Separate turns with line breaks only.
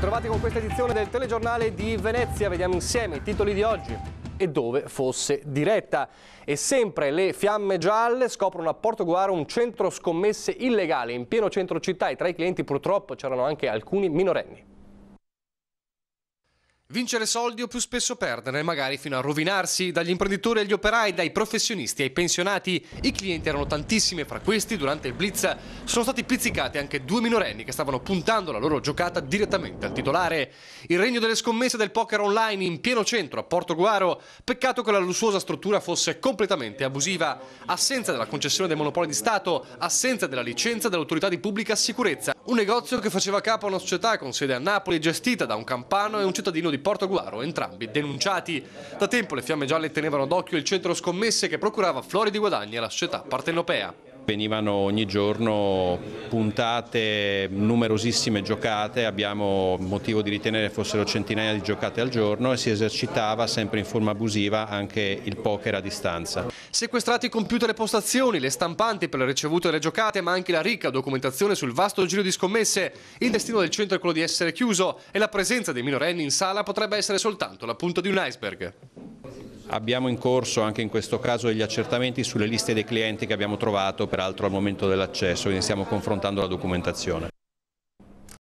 Bentrovati con questa edizione del telegiornale di Venezia. Vediamo insieme i titoli di oggi e dove fosse diretta. E sempre le fiamme gialle scoprono a Portogruaro un centro scommesse illegale in pieno centro città e tra i clienti purtroppo c'erano anche alcuni minorenni. Vincere soldi o più spesso perderne, magari fino a rovinarsi. Dagli imprenditori agli operai, dai professionisti ai pensionati, i clienti erano tantissimi e fra questi durante il blitz sono stati pizzicati anche 2 minorenni che stavano puntando la loro giocata direttamente al titolare. Il regno delle scommesse del poker online in pieno centro a Portogruaro, peccato che la lussuosa struttura fosse completamente abusiva. Assenza della concessione del monopolio di Stato, assenza della licenza dell'autorità di pubblica sicurezza. Un negozio che faceva capo a una società con sede a Napoli gestita da un campano e un cittadino di Portogruaro, entrambi denunciati. Da tempo le fiamme gialle tenevano d'occhio il centro scommesse che procurava floridi guadagni alla società partenopea.
Venivano ogni giorno puntate numerosissime giocate, abbiamo motivo di ritenere fossero centinaia di giocate al giorno e si esercitava sempre in forma abusiva anche il poker a distanza.
Sequestrati computer e postazioni, le stampanti per le ricevute delle giocate, ma anche la ricca documentazione sul vasto giro di scommesse. Il destino del centro è quello di essere chiuso e la presenza dei minorenni in sala potrebbe essere soltanto la punta di un iceberg.
Abbiamo in corso anche in questo caso degli accertamenti sulle liste dei clienti che abbiamo trovato, peraltro al momento dell'accesso, quindi stiamo confrontando la documentazione.